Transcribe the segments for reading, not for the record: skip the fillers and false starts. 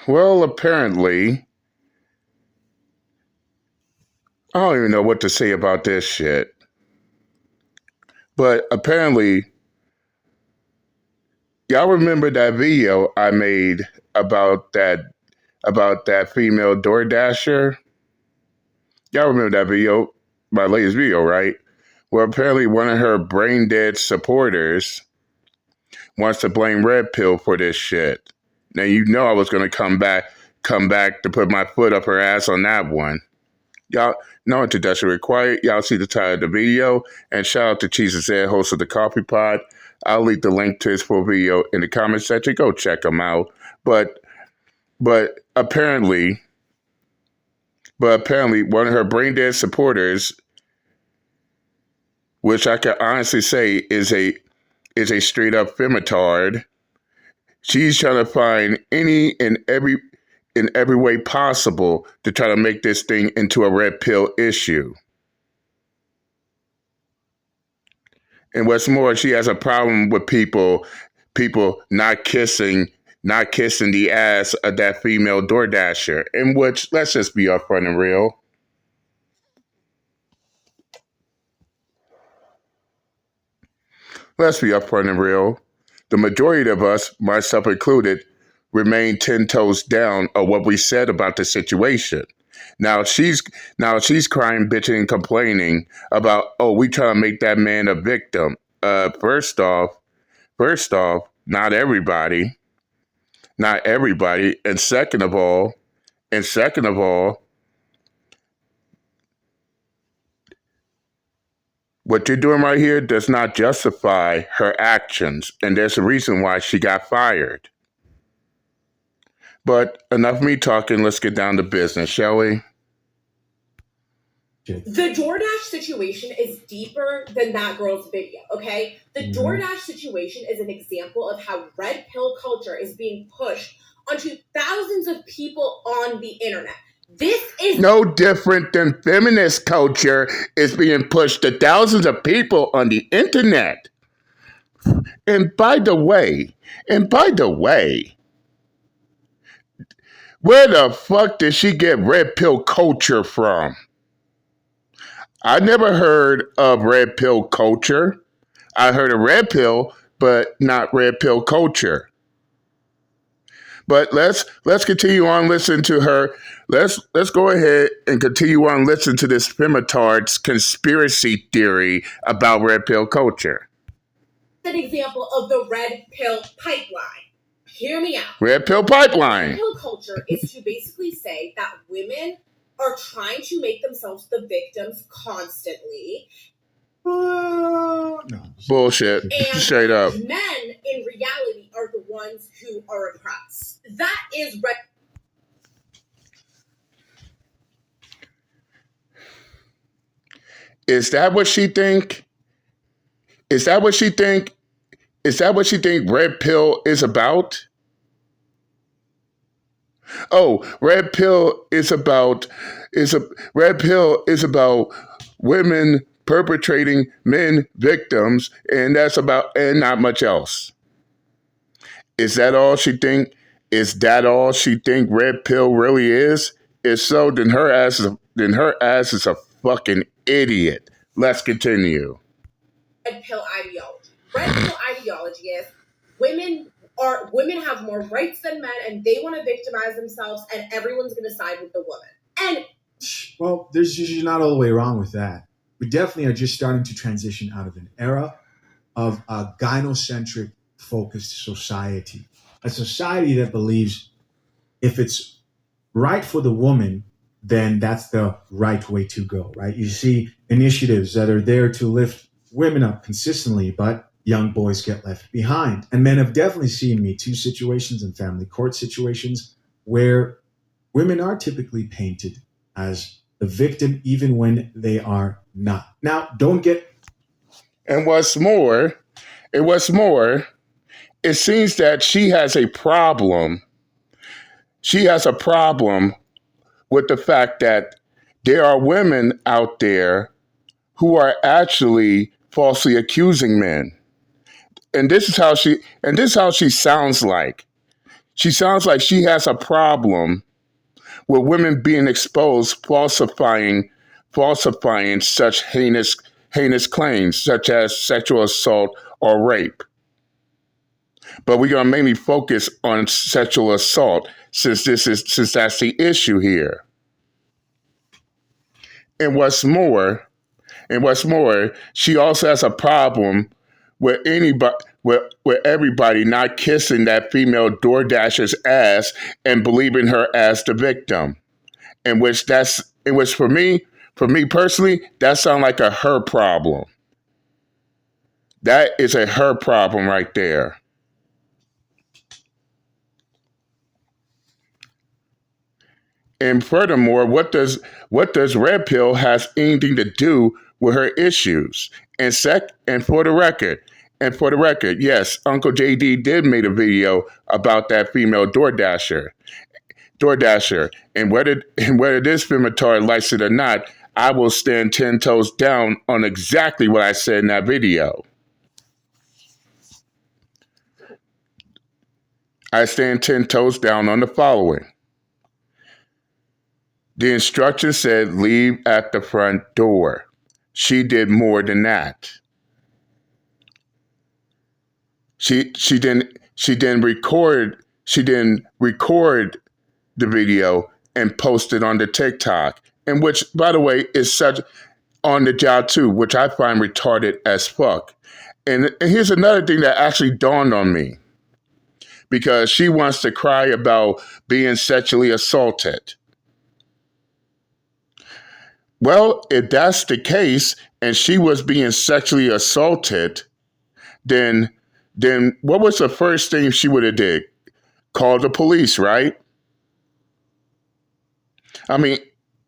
Well, apparently, I don't even know what to say about this shit. But apparently, y'all remember that video I made about that female DoorDasher? Y'all remember that video, my latest video, right? Well, apparently one of her Braindead supporters wants to blame Redpill for this shit. Now you know I was gonna come back to put my foot up her ass on that one. Y'all, no introduction required. Y'all see the title of the video. And shout out to Jesus Ed, host of the Coffee Pod. I'll leave the link to his full video in the comment section. Go check him out. But apparently, one of her brain dead supporters, which I can honestly say is a straight up Femintard, she's trying to find any and every way possible to try to make this thing into a red pill issue. And what's more, she has a problem with people not kissing the ass of that female DoorDasher. In which, let's just be upfront and real. Let's be upfront and real. The majority of us, myself included, remain 10 toes down of what we said about the situation. Now she's crying, bitching, and complaining about, oh, we trying to make that man a victim. First off, not everybody. And second of all, what you're doing right here does not justify her actions, and there's a reason why she got fired. But enough of me talking, let's get down to business, shall we? The Doordash situation is deeper than that girl's video, okay? The Doordash situation is an example of how red pill culture is being pushed onto thousands of people on the internet. This is no different than feminist culture is being pushed to thousands of people on the internet. And by the way, where the fuck did she get red pill culture from? I never heard of red pill culture. I heard of red pill, but not red pill culture. But let's continue on listening to her. Let's go ahead and continue on listening to this Femintard's conspiracy theory about red pill culture. An example of the red pill pipeline. Hear me out. Red pill pipeline. Red pill culture is to basically say that women are trying to make themselves the victims constantly. No. Bullshit. And straight up. Men, in reality, are the ones who are oppressed. That is red. Is that what she think? Is that what she think red pill is about? Oh, red pill is about women perpetrating men victims, and not much else. Is that all she think? Is that all she think red pill really is? If so, then her ass is a fucking idiot. Let's continue. Red pill ideology. Red pill ideology is women have more rights than men, and they want to victimize themselves, and everyone's going to side with the woman. And well, there's usually not all the way wrong with that. We definitely are just starting to transition out of an era of a gynocentric focused society, a society that believes if it's right for the woman, then that's the right way to go, right? You see initiatives that are there to lift women up consistently, but young boys get left behind. And men have definitely seen Me Too situations and family court situations where women are typically painted as the victim, even when they are not. Now, don't get... And what's more, it seems that she has a problem. She has a problem with the fact that there are women out there who are actually falsely accusing men. And this is how she sounds like. she sounds like she has a problem with women being exposed, falsifying such heinous claims, such as sexual assault or rape. But we're gonna mainly focus on sexual assault since that's the issue here. And what's more, she also has a problem with anybody, with everybody not kissing that female DoorDasher's ass and believing her as the victim. In which for me personally, that sounds like a her problem. That is a her problem right there. And furthermore, what does Redpill has anything to do with her issues? And for the record, yes, Uncle JD did make a video about that female DoorDasher. And whether this Femintard likes it or not, I will stand 10 toes down on exactly what I said in that video. I stand 10 toes down on the following. The instructions said leave at the front door. She did more than that. She didn't record the video and post it on the TikTok, and which, by the way, is such on the job too, which I find retarded as fuck. And here's another thing that actually dawned on me, because she wants to cry about being sexually assaulted. Well, if that's the case, and she was being sexually assaulted, then what was the first thing she would have did? Call the police, right? I mean,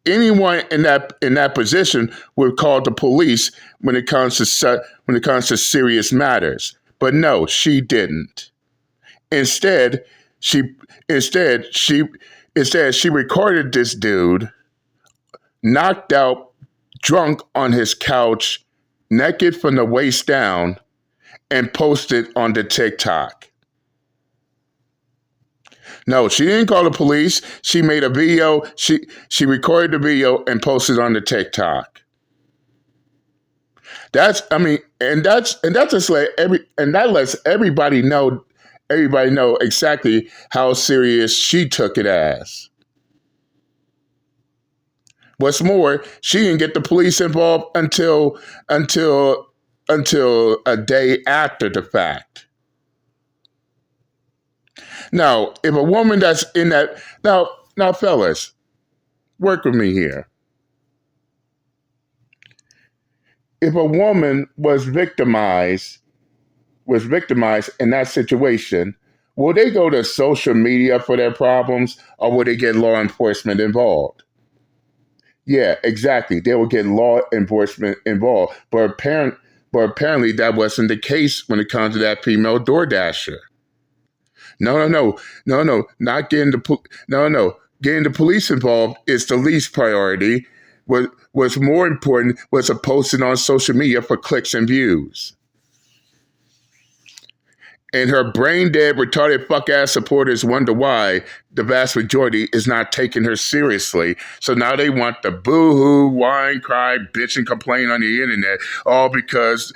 anyone in that position would call the police when it comes to serious matters. But no, she didn't. Instead, she recorded this dude knocked out, drunk on his couch, naked from the waist down, and posted on the TikTok. No, she didn't call the police. She made a video. She recorded the video and posted on the TikTok. That lets everybody know exactly how serious she took it as. What's more, she didn't get the police involved until a day after the fact. Now, if a woman that's in that now fellas, work with me here. If a woman was victimized in that situation, will they go to social media for their problems, or will they get law enforcement involved? Yeah, exactly. They will get law enforcement involved. But apparently that wasn't the case when it comes to that female DoorDasher. No. Not getting getting the police involved is the least priority. What's more important was a posting on social media for clicks and views. And her brain-dead, retarded fuck-ass supporters wonder why the vast majority is not taking her seriously. So now they want the boo-hoo, whine, cry, bitch, and complain on the internet, all because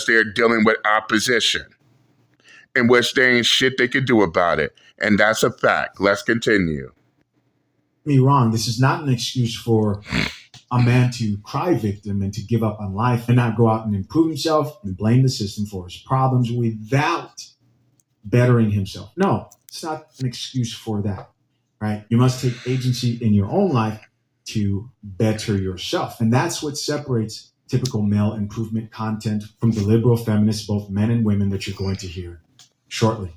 they're dealing with opposition, in which there ain't shit they could do about it. And that's a fact. Let's continue. Me wrong. This is not an excuse for a man to cry victim and to give up on life and not go out and improve himself and blame the system for his problems without bettering himself. No, it's not an excuse for that, right? You must take agency in your own life to better yourself. And that's what separates typical male improvement content from the liberal feminists, both men and women, that you're going to hear shortly.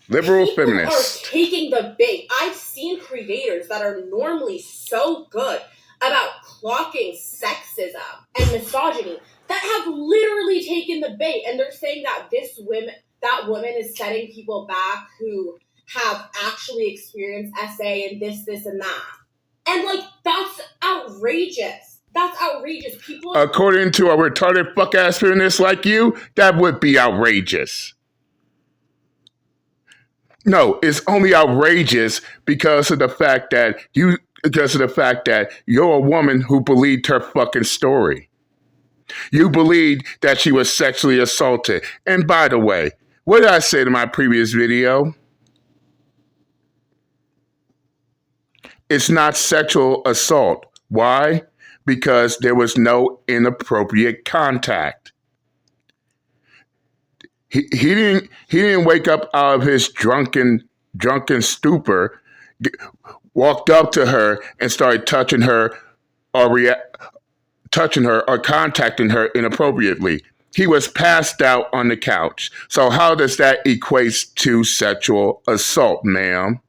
Liberal People feminists are taking the bait. I've seen creators that are normally so good about clocking sexism and misogyny that have literally taken the bait, and they're saying that that woman is setting people back who have actually experienced SA and this and that. And like, that's outrageous. That's outrageous. People, according to a retarded fuck ass feminist like you, that would be outrageous. No, it's only outrageous because of the fact that you're a woman who believed her fucking story. You believed that she was sexually assaulted. And by the way, what did I say in my previous video? It's not sexual assault. Why? Because there was no inappropriate contact. He didn't wake up out of his drunken stupor, walked up to her and started touching her or contacting her inappropriately. He was passed out on the couch. So how does that equate to sexual assault, ma'am?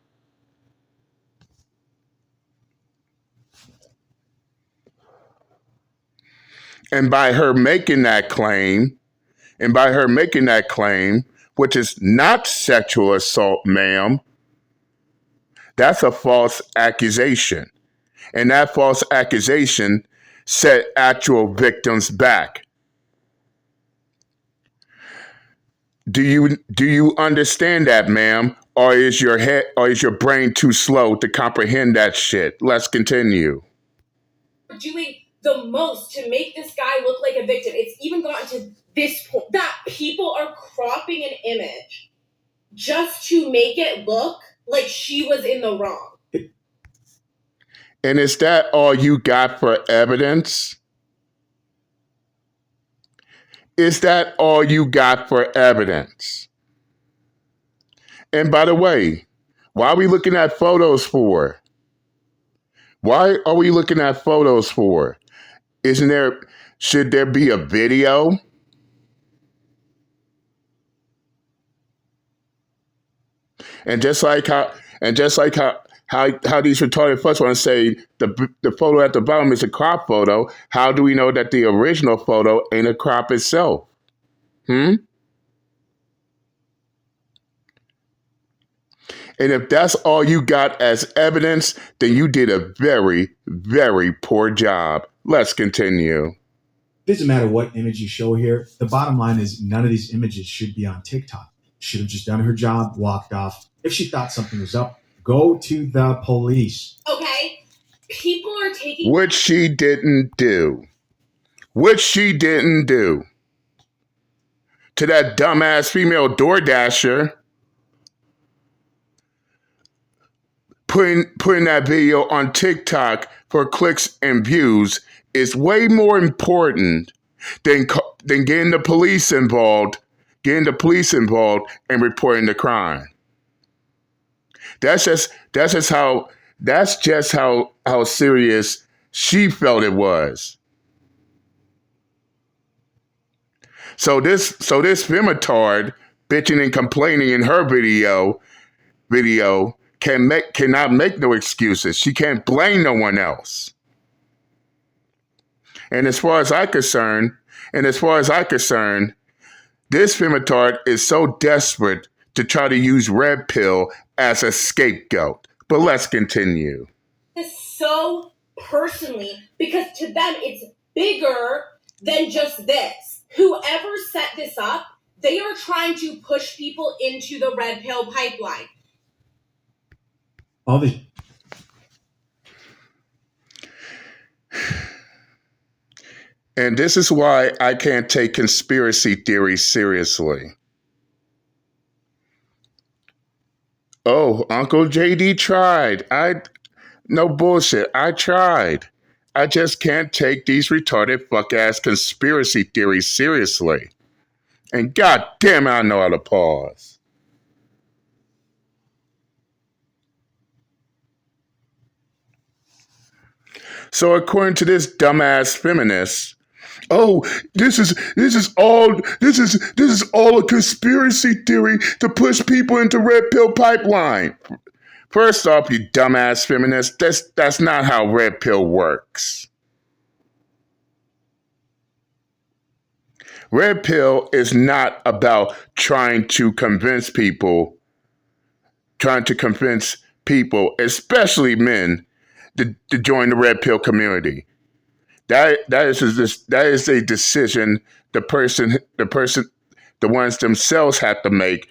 And by her making that claim, which is not sexual assault, ma'am, that's a false accusation. And that false accusation set actual victims back. Do you understand that, ma'am? Or is your brain too slow to comprehend that shit? Let's continue. Doing the most to make this guy look like a victim. It's even gotten to this point that people are cropping an image just to make it look like she was in the wrong. And is that all you got for evidence? Is that all you got for evidence? And by the way, why are we looking at photos for? Why are we looking at photos for? Should there be a video? And just like how these retarded fucks want to say the photo at the bottom is a crop photo, how do we know that the original photo ain't a crop itself? And if that's all you got as evidence, then you did a very, very poor job. Let's continue. It doesn't matter what image you show here. The bottom line is none of these images should be on TikTok. Should have just done her job, walked off. If she thought something was up, go to the police. Okay? People are taking... Which she didn't do. To that dumbass female DoorDasher, putting that video on TikTok for clicks and views is way more important than getting the police involved and reporting the crime. That's just how serious she felt it was. So this Femintard bitching and complaining in her video cannot make no excuses. She can't blame no one else. And as far as I'm concerned, this Femintard is so desperate to try to use Redpill as a scapegoat. But let's continue. So personally, because to them it's bigger than just this. Whoever set this up, they are trying to push people into the Redpill pipeline. All the And this is why I can't take conspiracy theories seriously. Oh, Uncle JD tried. No bullshit. I tried. I just can't take these retarded fuck-ass conspiracy theories seriously. And goddamn, I know how to pause. So according to this dumbass feminist, this is all a conspiracy theory to push people into Redpill pipeline. First off, you dumbass feminist, that's not how Redpill works. Redpill is not about trying to convince people, especially men, to join the Redpill community. That is a decision the ones themselves have to make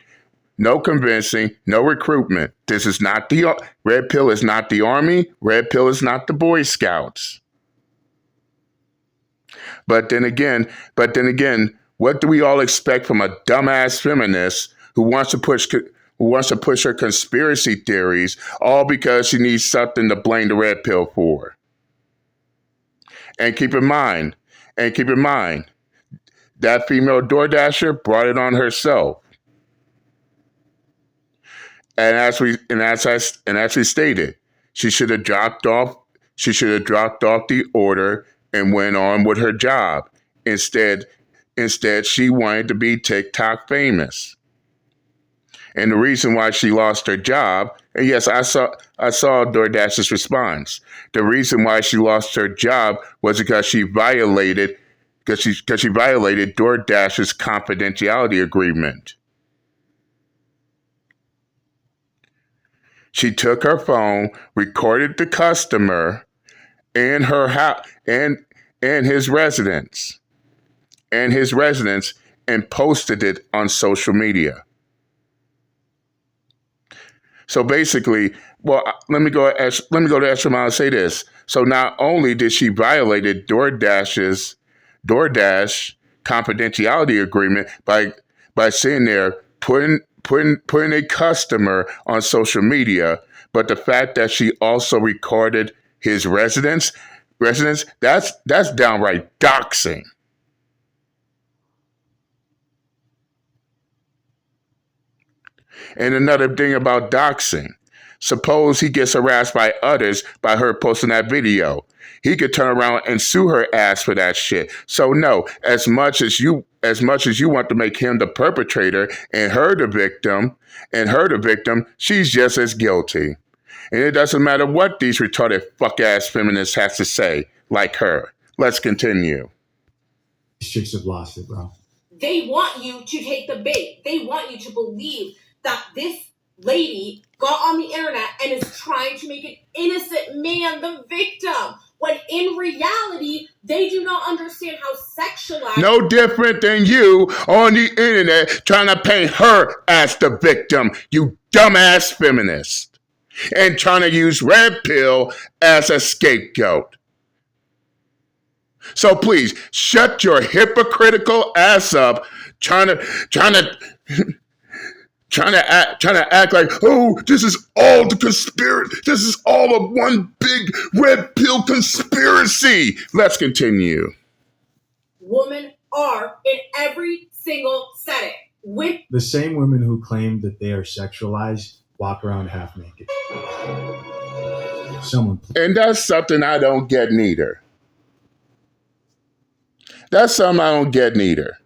no convincing, no recruitment. This is not the Red Pill is not the Army. Red Pill is not the Boy Scouts. But then again, what do we all expect from a dumbass feminist who wants to push her conspiracy theories, all because she needs something to blame the Red Pill for? And keep in mind, that female DoorDasher brought it on herself. And as we stated, she should have dropped off the order and went on with her job. Instead, she wanted to be TikTok famous. And the reason why she lost her job, and yes, I saw DoorDash's response. The reason why she lost her job was because she violated DoorDash's confidentiality agreement. She took her phone, recorded the customer and her house and his residence, and posted it on social media. So basically, let me go to extra mile and say this. So not only did she violate Doordash confidentiality agreement by sitting there putting a customer on social media, but the fact that she also recorded his residence, that's downright doxing. And another thing about doxing, suppose he gets harassed by others by her posting that video. He could turn around and sue her ass for that shit. So no, as much as you want to make him the perpetrator and her the victim, she's just as guilty. And it doesn't matter what these retarded fuck-ass feminists have to say, like her. Let's continue. These chicks have lost it, bro. They want you to take the bait. They want you to believe that this lady got on the internet and is trying to make an innocent man the victim, when in reality, they do not understand how sexualized... No different than you on the internet trying to paint her as the victim, you dumbass feminist, and trying to use Red Pill as a scapegoat. So please, shut your hypocritical ass up trying to act like, oh, this is all the conspiracy. This is all of one big Red Pill conspiracy. Let's continue. Women are in every single setting. The same women who claim that they are sexualized walk around half naked. And that's something I don't get neither. That's something I don't get neither.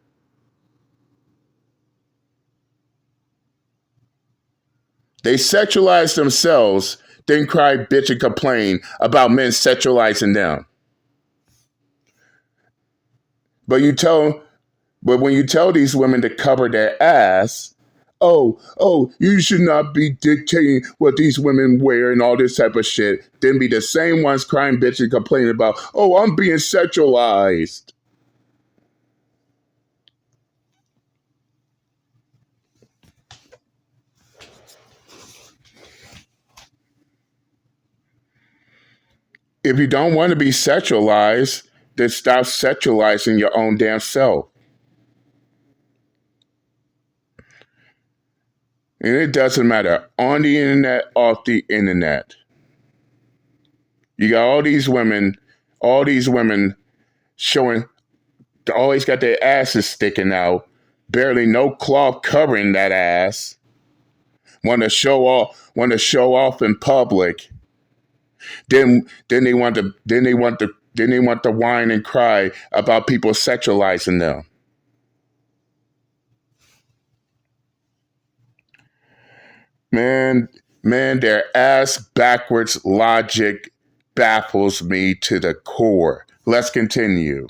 They sexualize themselves, then cry, bitch, and complain about men sexualizing them. But when you tell these women to cover their ass, oh, you should not be dictating what these women wear and all this type of shit, then be the same ones crying, bitch, and complaining about, oh, I'm being sexualized. If you don't want to be sexualized, then stop sexualizing your own damn self. And it doesn't matter, on the internet, off the internet. You got all these women showing, they always got their asses sticking out, barely no cloth covering that ass. Want to show off in public. Then they want to whine and cry about people sexualizing them. Man, their ass backwards logic baffles me to the core. Let's continue.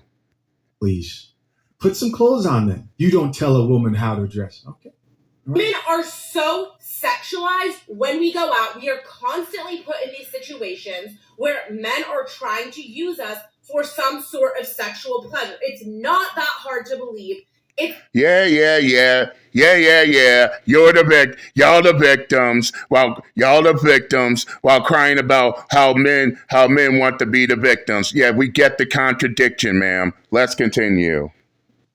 Please, put some clothes on then. You don't tell a woman how to dress. Okay. Women are so sexualized when we go out. We are constantly put in these situations where men are trying to use us for some sort of sexual pleasure. It's not that hard to believe. Yeah. Y'all the victims. While crying about how men want to be the victims. Yeah, we get the contradiction, ma'am. Let's continue.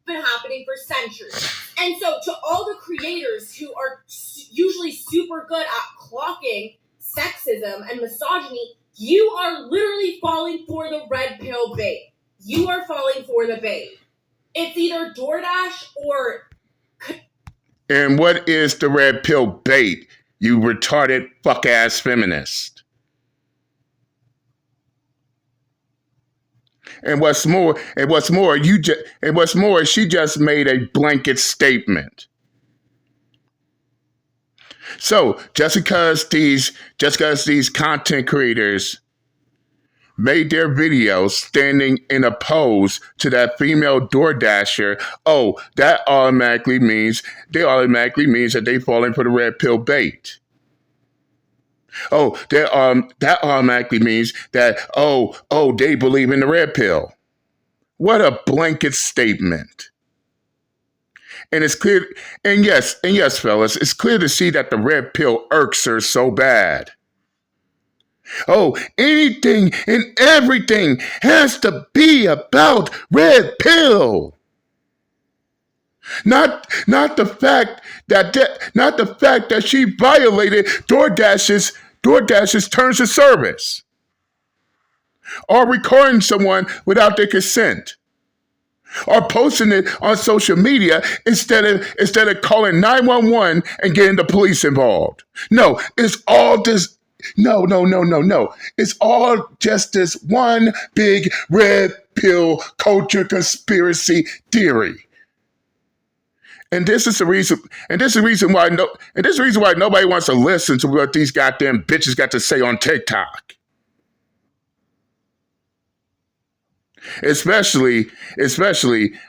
Been happening for centuries. And so to all the creators who are usually super good at clocking sexism and misogyny, you are literally falling for the red pill bait. You are falling for the bait. It's either Doordash or... And what is the red pill bait, you retarded fuck-ass feminist? And what's more, she just made a blanket statement. So just because these content creators made their videos standing in a pose to that female DoorDasher, that automatically means that they falling for the red pill bait. That automatically means that they believe in the red pill. What a blanket statement. And it's clear, and yes, fellas, it's clear to see that the red pill irks her so bad. Anything and everything has to be about red pill. Not the fact that she violated DoorDash's terms of service, or recording someone without their consent, or posting it on social media instead of calling 911 and getting the police involved. No, it's all this. No. It's all just this one big red pill culture conspiracy theory. And this is the reason why nobody wants to listen to what these goddamn bitches got to say on TikTok. Especially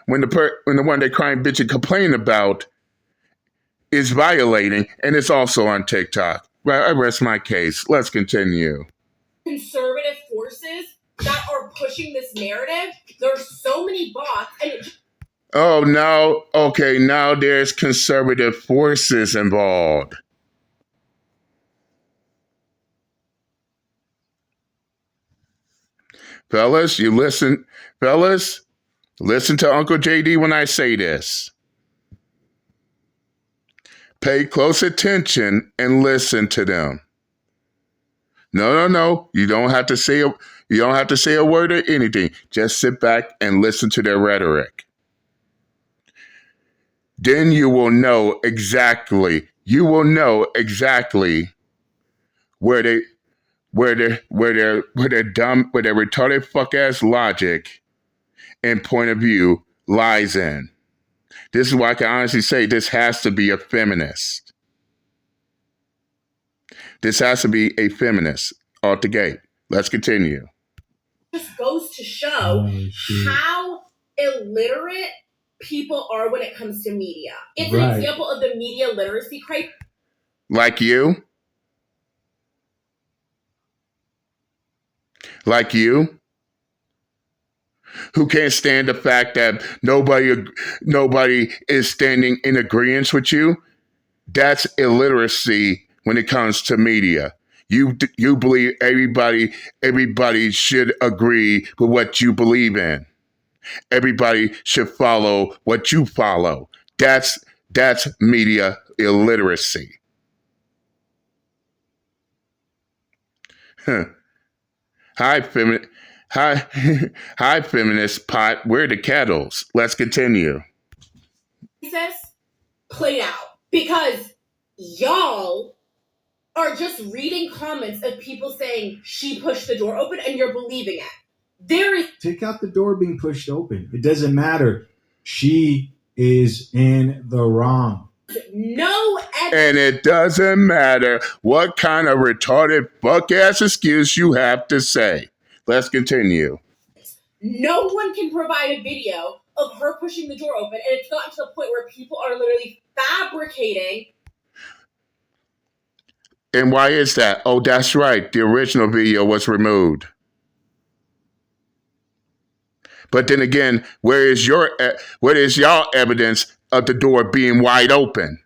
when the one they crying bitch and complaining about is violating, and it's also on TikTok. Well, I rest my case. Let's continue. Conservative forces that are pushing this narrative. There's so many bots, and now there's conservative forces involved. Fellas, listen to Uncle JD when I say this. Pay close attention and listen to them. No. You don't have to say a word or anything. Just sit back and listen to their rhetoric. Then you will know exactly where their retarded fuck ass logic and point of view lies in. This is why I can honestly say this has to be a feminist. This has to be a feminist out the gate. Let's continue. Just goes to show how illiterate people are when it comes to media. It's an example of the media literacy crisis. Like you? Who can't stand the fact that nobody is standing in agreement with you? That's illiteracy when it comes to media. You believe everybody should agree with what you believe in. Everybody should follow what you follow. That's media illiteracy. Hi, feminist pot. We're the kettles. Let's continue. Played out because y'all are just reading comments of people saying she pushed the door open and you're believing it. Take out the door being pushed open. It doesn't matter. She is in the wrong. And it doesn't matter what kind of retarded fuck-ass excuse you have to say. Let's continue. No one can provide a video of her pushing the door open, and it's gotten to the point where people are literally fabricating. And why is that? Oh, that's right. The original video was removed. But then again, where is y'all evidence of the door being wide open?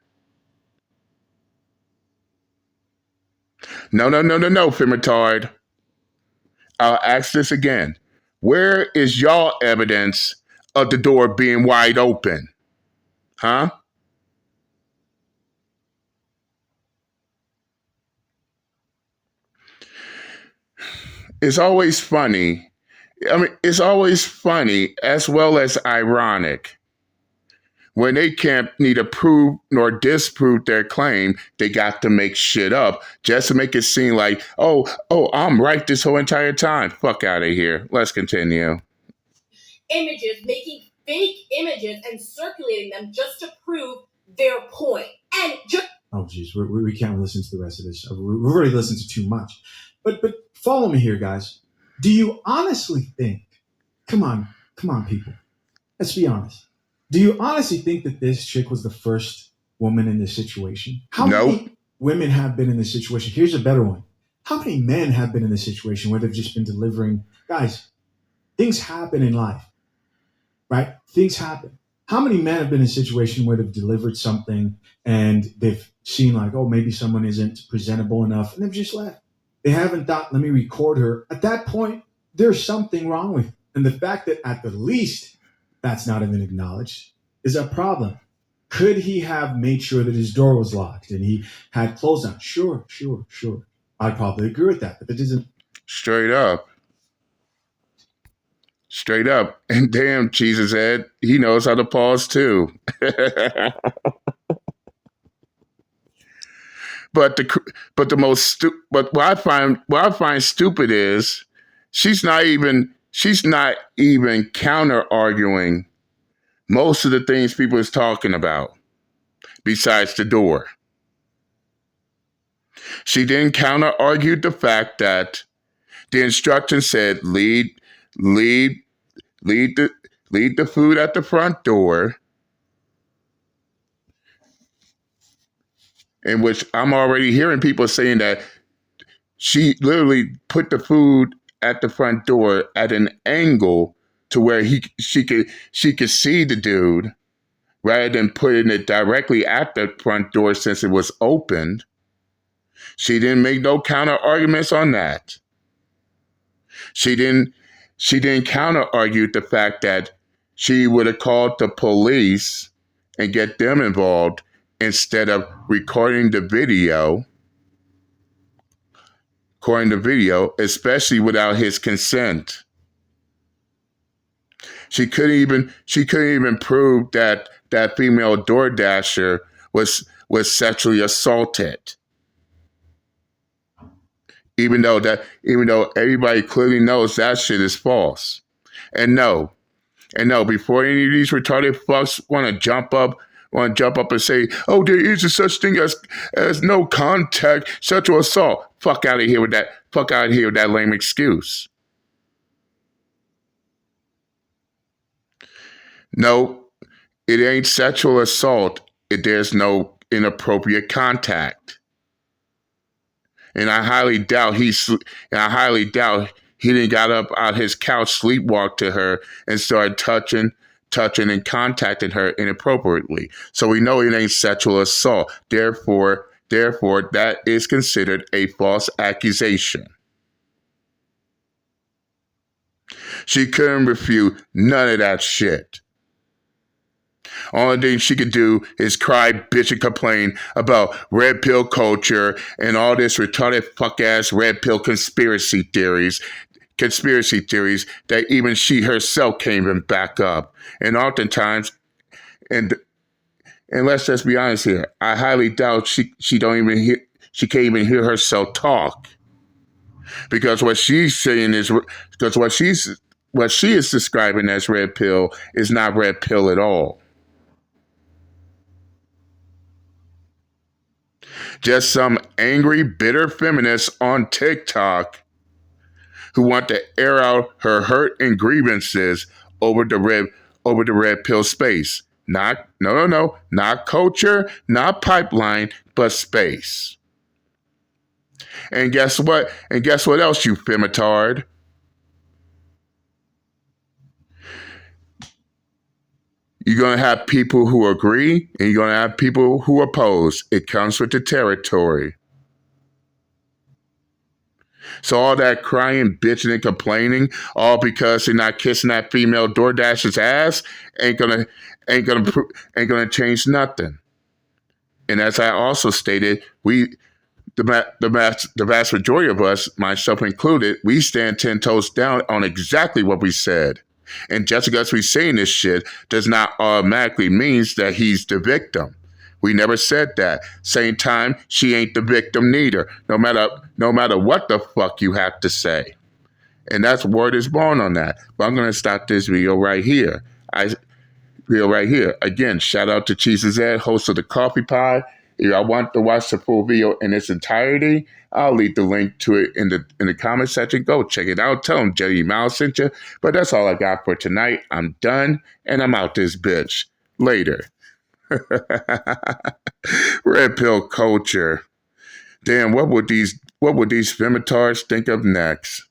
No, Femintard. I'll ask this again. Where is y'all evidence of the door being wide open? Huh? It's always funny. It's always funny as well as ironic. When they can't neither prove nor disprove their claim, they got to make shit up just to make it seem like, oh, I'm right this whole entire time. Fuck out of here. Let's continue. Images, making fake images and circulating them just to prove their point. And just oh, geez, we can't listen to the rest of this. We've already listened to too much. But follow me here, guys. Do you honestly think? Come on, people. Let's be honest. Do you honestly think that this chick was the first woman in this situation? How many women have been in this situation? Here's a better one. How many men have been in this situation where they've just been delivering? Guys, things happen in life, right? Things happen. How many men have been in a situation where they've delivered something and they've seen like, oh, maybe someone isn't presentable enough, and they've just left? They haven't thought, let me record her. At that point, there's something wrong with it. And the fact that at the least that's not even acknowledged is a problem. Could he have made sure that his door was locked and he had clothes on? Sure. I'd probably agree with that, but that isn't. Straight up. And damn, Jesus Ed, he knows how to pause too. But what I find stupid is she's not even counter arguing most of the things people is talking about besides the door. She didn't counter argue the fact that the instructions said leave the food at the front door, in which I'm already hearing people saying that she literally put the food at the front door at an angle to where she could see the dude rather than putting it directly at the front door since it was opened. She didn't make no counter arguments on that. She didn't counter argue the fact that she would have called the police and get them involved instead of recording the video, especially without his consent. She couldn't even prove that female DoorDasher was sexually assaulted. Even though everybody clearly knows that shit is false. And no, before any of these retarded fucks want to jump up and say, oh, there is a such thing as no contact sexual assault. Fuck out of here with that lame excuse. No, it ain't sexual assault if there's no inappropriate contact. And I highly doubt he didn't got up out his couch, sleepwalked to her, and started touching and contacting her inappropriately. So we know it ain't sexual assault. Therefore, that is considered a false accusation. She couldn't refute none of that shit. Only thing she could do is cry, bitch, and complain about red pill culture and all this retarded fuck-ass red pill conspiracy theories that even she herself can't even back up. And oftentimes, and let's just be honest here, I highly doubt she can't even hear herself talk. Because what she's saying is, what she is describing as red pill is not red pill at all. Just some angry, bitter feminists on TikTok who want to air out her hurt and grievances over the red pill space. Not culture, not pipeline, but space. And guess what? And guess what else, you Femintard? You're going to have people who agree and you're going to have people who oppose. It comes with the territory. So all that crying, bitching, and complaining, all because they're not kissing that female DoorDash's ass, ain't gonna change nothing. And as I also stated, the vast majority of us, myself included, we stand 10 toes down on exactly what we said. And just because we're saying this shit does not automatically means that he's the victim. We never said that. Same time, she ain't the victim neither. No matter what the fuck you have to say. And that's word is born on that. But I'm gonna stop this video right here. Again, shout out to Cheese's Ed, host of the Coffee Pod. If y'all want to watch the full video in its entirety, I'll leave the link to it in the comment section. Go check it out. Tell them Jelly Mouse sent you. But that's all I got for tonight. I'm done, and I'm out this bitch. Later. Red pill culture. Damn, what would these Femintards think of next?